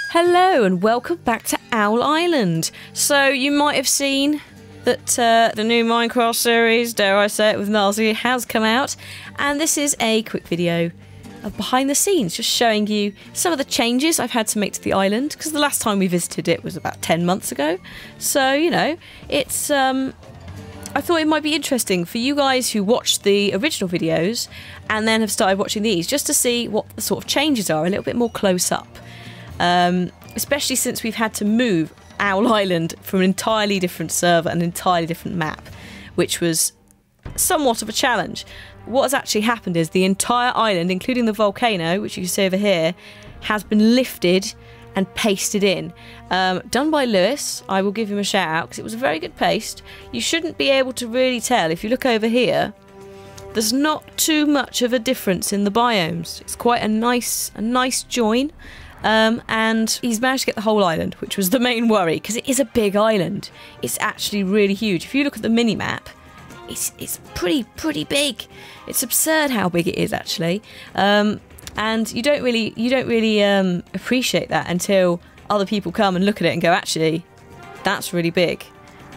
Hello and welcome back to Owl Island. So you might have seen that the new Minecraft series, dare I say it, with Nazi has come out, and this is a quick video of behind the scenes, just showing you some of the changes I've had to make to the island, because the last time we visited it was about 10 months ago. So, you know, it's I thought it might be interesting for you guys who watched the original videos and then have started watching these, just to see what the sort of changes are a little bit more close up. Especially since we've had to move Owl Island from an entirely different server, an entirely different map, which was somewhat of a challenge. What has actually happened is the entire island, including the volcano, which you can see over here, has been lifted and pasted in. Done by Lewis. I will give him a shout out because it was a very good paste. You shouldn't be able to really tell. If you look over here, there's not too much of a difference in the biomes. It's quite a nice join. And he's managed to get the whole island, which was the main worry, because it is a big island. It's actually really huge. If you look at the mini-map, it's pretty big. It's absurd how big it is, actually. And you don't really appreciate that until other people come and look at it and go, actually, that's really big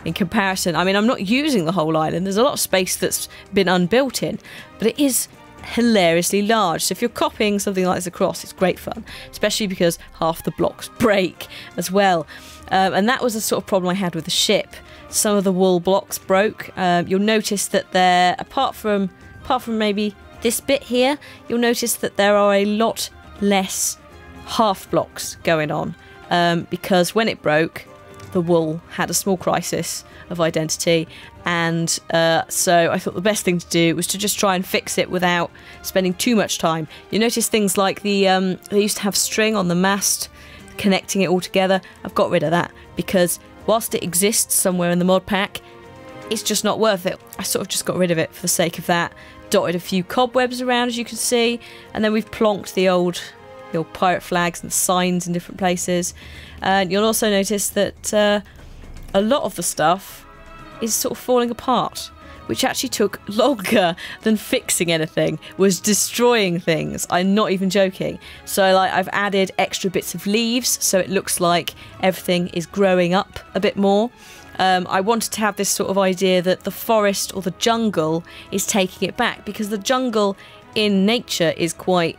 in comparison. I mean, I'm not using the whole island. There's a lot of space that's been unbuilt in, but it is hilariously large. So if you're copying something like this across, it's great fun, especially because half the blocks break as well. And that was a sort of problem I had with the ship. Some of the wool blocks broke. You'll notice that they're, apart from maybe this bit here, you'll notice that there are a lot less half blocks going on, because when it broke, the wool had a small crisis of identity, and so I thought the best thing to do was to just try and fix it without spending too much time. You notice things like the they used to have string on the mast connecting it all together. I've got rid of that because whilst it exists somewhere in the mod pack, it's just not worth it. I sort of just got rid of it for the sake of that. Dotted a few cobwebs around, as you can see, and then we've plonked the old pirate flags and signs in different places. And you'll also notice that a lot of the stuff is sort of falling apart, which actually took longer than fixing anything, was destroying things. I'm not even joking. So like I've added extra bits of leaves so it looks like everything is growing up a bit more. I wanted to have this sort of idea that the forest or the jungle is taking it back, because the jungle in nature is quite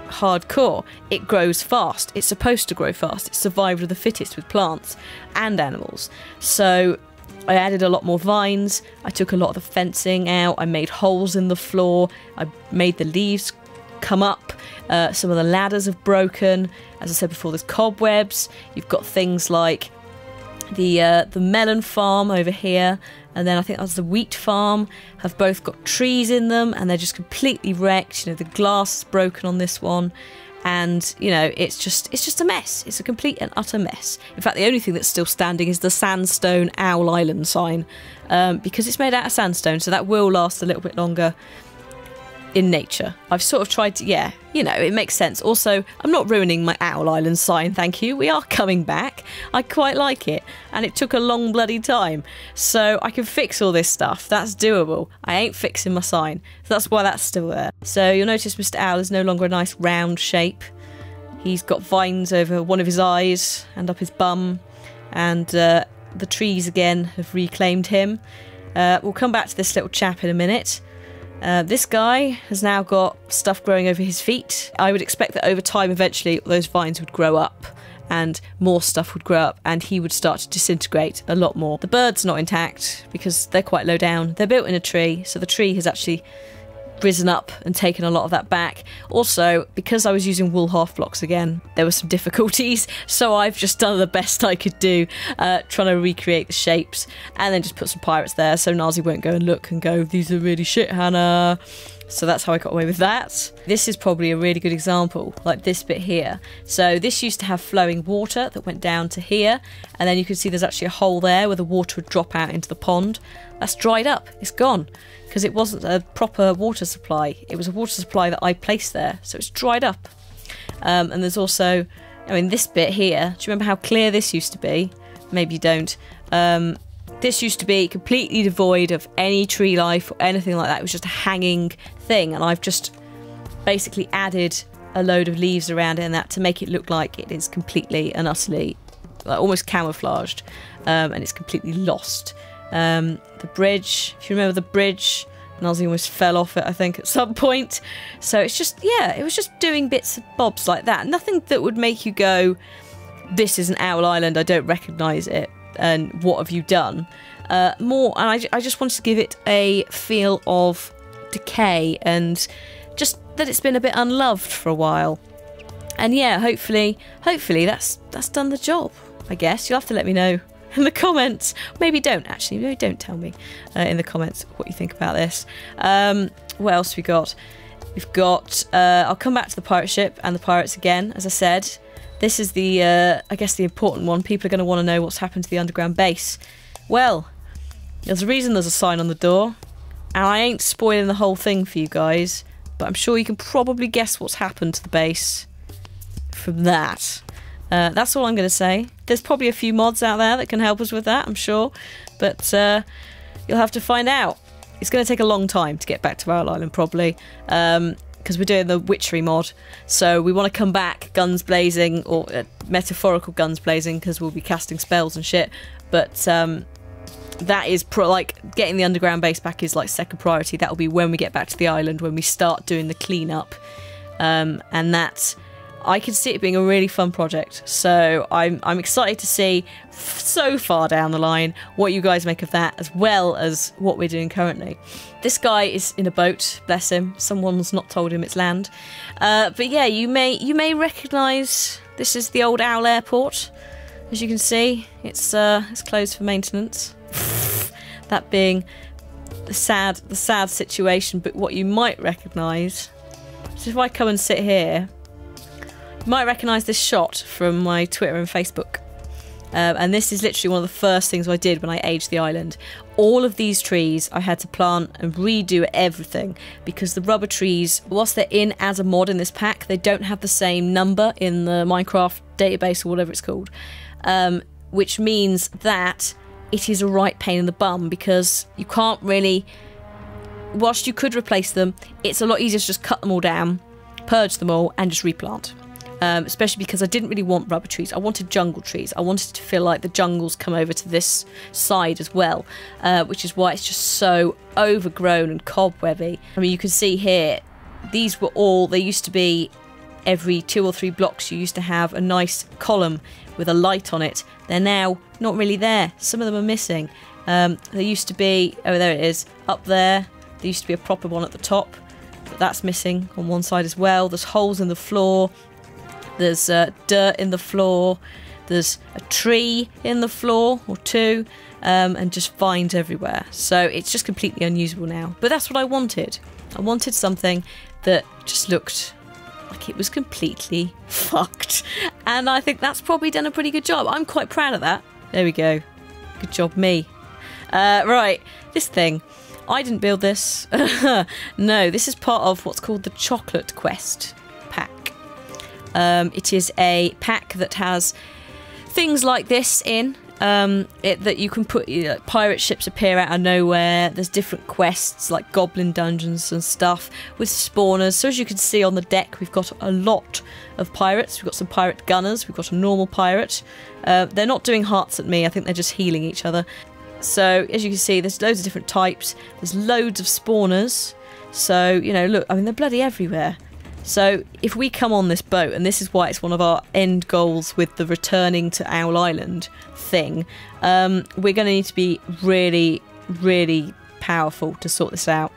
hardcore. It grows fast. It's supposed to grow fast. It's survival of the fittest with plants and animals. So I added a lot more vines. I took a lot of the fencing out. I made holes in the floor. I made the leaves come up. Some of the ladders have broken. As I said before, there's cobwebs. You've got things like the melon farm over here, and then I think that's the wheat farm, have both got trees in them and they're just completely wrecked. You know, the glass is broken on this one, and you know, it's just a mess. It's a complete and utter mess. In fact, the only thing that's still standing is the sandstone Owl Island sign, because it's made out of sandstone, so that will last a little bit longer in nature. I've sort of tried to, yeah, you know, it makes sense. Also, I'm not ruining my Owl Island sign, thank you. We are coming back. I quite like it, and it took a long bloody time. So I can fix all this stuff. That's doable. I ain't fixing my sign. So that's why that's still there. So you'll notice Mr. Owl is no longer a nice round shape. He's got vines over one of his eyes and up his bum, and the trees again have reclaimed him. We'll come back to this little chap in a minute. This guy has now got stuff growing over his feet. I would expect that over time, eventually, those vines would grow up and more stuff would grow up and he would start to disintegrate a lot more. The bird's not intact because they're quite low down. They're built in a tree, so the tree has actually risen up and taken a lot of that back. Also, because I was using wool half blocks again, there were some difficulties, so I've just done the best I could do, trying to recreate the shapes, and then just put some pirates there so Nazi won't go and look and go, these are really shit, Hannah. So that's how I got away with that. This is probably a really good example, like this bit here. So this used to have flowing water that went down to here, and then you can see there's actually a hole there where the water would drop out into the pond. That's dried up, it's gone, because it wasn't a proper water supply. It was a water supply that I placed there, so it's dried up. And there's also, I mean, this bit here, do you remember how clear this used to be? Maybe you don't. This used to be completely devoid of any tree life or anything like that. It was just a hanging thing, and I've just basically added a load of leaves around it and that to make it look like it is completely and utterly, like, almost camouflaged, and it's completely lost. The bridge, if you remember the bridge, Nuzzy almost fell off it, I think, at some point. So it's just, yeah, it was just doing bits and bobs like that. Nothing that would make you go, this is an Owl Island, I don't recognise it, and what have you done? More, and I just wanted to give it a feel of decay and just that it's been a bit unloved for a while. And yeah, hopefully that's done the job, I guess. You'll have to let me know in the comments. Maybe don't, actually. Maybe don't tell me in the comments what you think about this. What else have we got? We've got... I'll come back to the pirate ship and the pirates again, as I said. This is the, I guess, the important one. People are going to want to know what's happened to the underground base. Well, there's a reason there's a sign on the door. And I ain't spoiling the whole thing for you guys, but I'm sure you can probably guess what's happened to the base from that. That's all I'm going to say. There's probably a few mods out there that can help us with that, I'm sure. But you'll have to find out. It's going to take a long time to get back to Owl Island, probably. Because we're doing the witchery mod. So we want to come back guns blazing, or metaphorical guns blazing, because we'll be casting spells and shit. But that is, like, getting the underground base back is, like, second priority. That'll be when we get back to the island, when we start doing the cleanup. And that... I can see it being a really fun project, so I'm excited to see so far down the line what you guys make of that, as well as what we're doing currently. This guy is in a boat, bless him. Someone's not told him it's land. But yeah, you may recognise this is the old Owl Airport. As you can see, it's closed for maintenance. That being the sad situation. But what you might recognise, so if I come and sit here. You might recognise this shot from my Twitter and Facebook. And this is literally one of the first things I did when I aged the island. All of these trees I had to plant and redo everything, because the rubber trees, whilst they're in as a mod in this pack, they don't have the same number in the Minecraft database or whatever it's called. Which means that it is a right pain in the bum, because you can't really... Whilst you could replace them, it's a lot easier to just cut them all down, purge them all, and just replant. Especially because I didn't really want rubber trees. I wanted jungle trees. I wanted to feel like the jungles come over to this side as well, which is why it's just so overgrown and cobwebby. I mean, you can see here, these were all, they used to be every 2 or 3 blocks you used to have a nice column with a light on it. They're now not really there. Some of them are missing. There used to be, oh there it is, up there. There used to be a proper one at the top, but that's missing on one side as well. There's holes in the floor. There's dirt in the floor, there's a tree in the floor, or 2, and just vines everywhere. So it's just completely unusable now. But that's what I wanted. I wanted something that just looked like it was completely fucked. And I think that's probably done a pretty good job. I'm quite proud of that. There we go. Good job, me. Right, this thing. I didn't build this. No, this is part of what's called the Chocolate Quest pack. It is a pack that has things like this in, that you can put, pirate ships appear out of nowhere. There's different quests like goblin dungeons and stuff with spawners. So as you can see on the deck, we've got a lot of pirates. We've got some pirate gunners. We've got a normal pirate. They're not doing hearts at me. I think they're just healing each other. So as you can see, there's loads of different types. There's loads of spawners. So, you know, look, I mean, they're bloody everywhere. So if we come on this boat, and this is why it's one of our end goals with the returning to Owl Island thing, we're going to need to be really, really powerful to sort this out.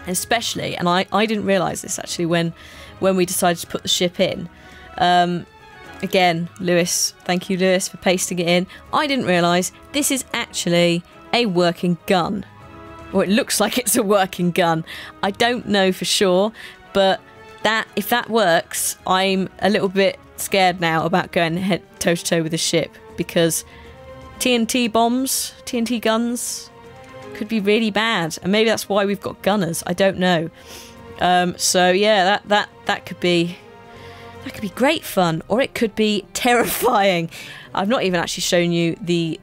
Especially, and I didn't realise this actually when we decided to put the ship in. Again, Lewis, thank you Lewis for pasting it in. I didn't realise this is actually a working gun. Or it looks like it's a working gun. I don't know for sure, but... if that works, I'm a little bit scared now about going head toe-to-toe with this ship, because TNT bombs, TNT guns could be really bad, and maybe that's why we've got gunners. I don't know. So yeah, that could be great fun, or it could be terrifying. I've not even actually shown you the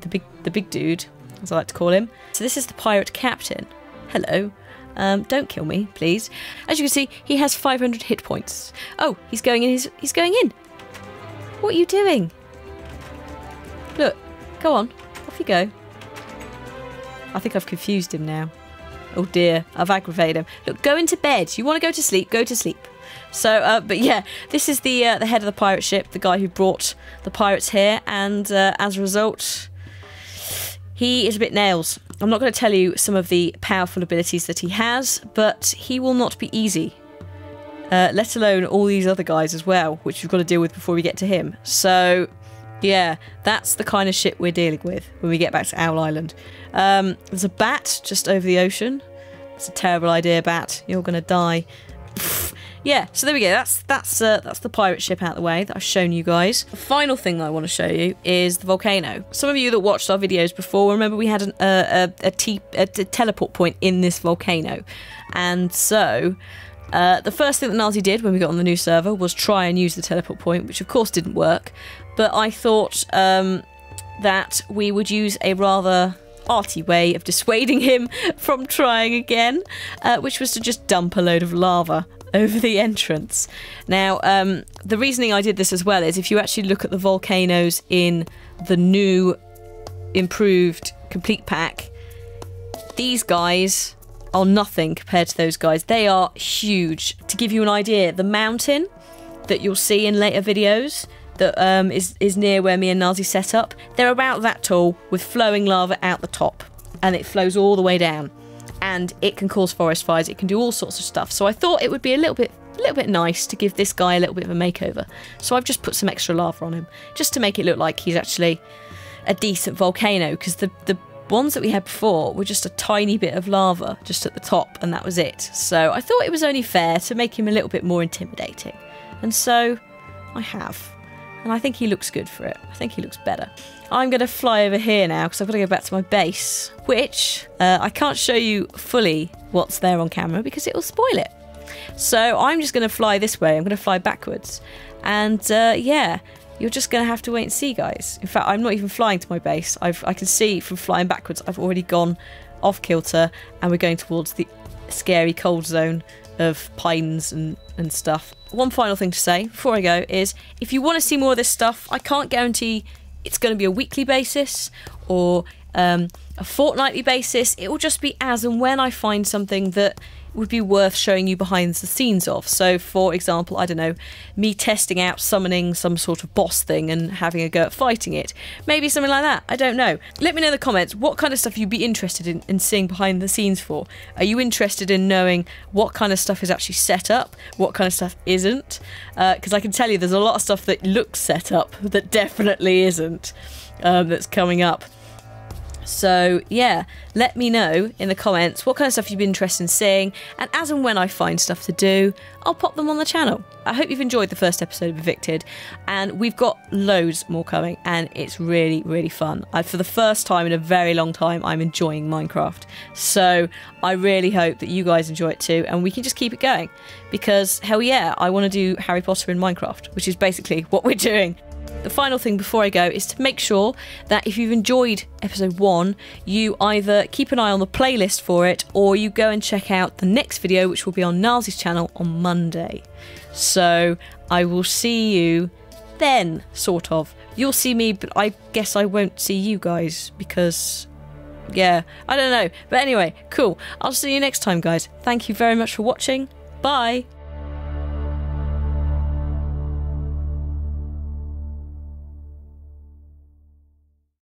big dude, as I like to call him. So this is the pirate captain. Hello. Don't kill me, please. As you can see, he has 500 hit points. Oh, he's going in. He's going in. What are you doing? Look, go on. Off you go. I think I've confused him now. Oh dear, I've aggravated him. Look, go into bed. You want to go to sleep? Go to sleep. So, but yeah, this is the head of the pirate ship, the guy who brought the pirates here, and as a result, he is a bit nails. I'm not going to tell you some of the powerful abilities that he has, but he will not be easy. Let alone all these other guys as well, which we've got to deal with before we get to him. So, yeah, that's the kind of shit we're dealing with when we get back to Owl Island. There's a bat just over the ocean. It's a terrible idea, bat. You're going to die. Yeah, so there we go. That's the pirate ship out of the way that I've shown you guys. The final thing that I want to show you is the volcano. Some of you that watched our videos before remember we had a teleport point in this volcano, and so the first thing that Nazi did when we got on the new server was try and use the teleport point, which of course didn't work. But I thought that we would use a rather arty way of dissuading him from trying again, which was to just dump a load of lava over the entrance. Now, the reasoning I did this as well is if you actually look at the volcanoes in the new improved complete pack, these guys are nothing compared to those guys. They are huge. To give you an idea, the mountain that you'll see in later videos that is near where me and Nazi set up, they're about that tall with flowing lava out the top, and it flows all the way down. And it can cause forest fires, it can do all sorts of stuff. So I thought it would be a little bit nice to give this guy a little bit of a makeover. So I've just put some extra lava on him, just to make it look like he's actually a decent volcano, because the ones that we had before were just a tiny bit of lava just at the top, and that was it. So I thought it was only fair to make him a little bit more intimidating. And so I have. And I think he looks good for it. I think he looks better. I'm going to fly over here now because I've got to go back to my base, which I can't show you fully what's there on camera because it will spoil it. So I'm just going to fly this way. I'm going to fly backwards. And yeah, you're just going to have to wait and see, guys. In fact, I'm not even flying to my base. I can see from flying backwards, I've already gone off kilter and we're going towards the scary cold zone of pines and stuff. One final thing to say before I go is if you want to see more of this stuff, I can't guarantee it's going to be a weekly basis or a fortnightly basis. It will just be as and when I find something that would be worth showing you behind the scenes of. So for example, I don't know, me testing out summoning some sort of boss thing and having a go at fighting it. Maybe something like that, I don't know. Let me know in the comments what kind of stuff you'd be interested in seeing behind the scenes for. Are you interested in knowing what kind of stuff is actually set up, what kind of stuff isn't? Because I can tell you there's a lot of stuff that looks set up that definitely isn't, that's coming up. So yeah, let me know in the comments what kind of stuff you'd be interested in seeing, and as and when I find stuff to do, I'll pop them on the channel. I hope you've enjoyed the first episode of Evicted, and we've got loads more coming, and it's really, really fun. For the first time in a very long time, I'm enjoying Minecraft. So I really hope that you guys enjoy it too, and we can just keep it going, because hell yeah, I want to do Harry Potter in Minecraft, which is basically what we're doing. The final thing before I go is to make sure that if you've enjoyed episode 1, you either keep an eye on the playlist for it, or you go and check out the next video, which will be on Nazi's channel on Monday. So I will see you then, sort of. You'll see me, but I guess I won't see you guys because, yeah, I don't know. But anyway, cool. I'll see you next time, guys. Thank you very much for watching. Bye.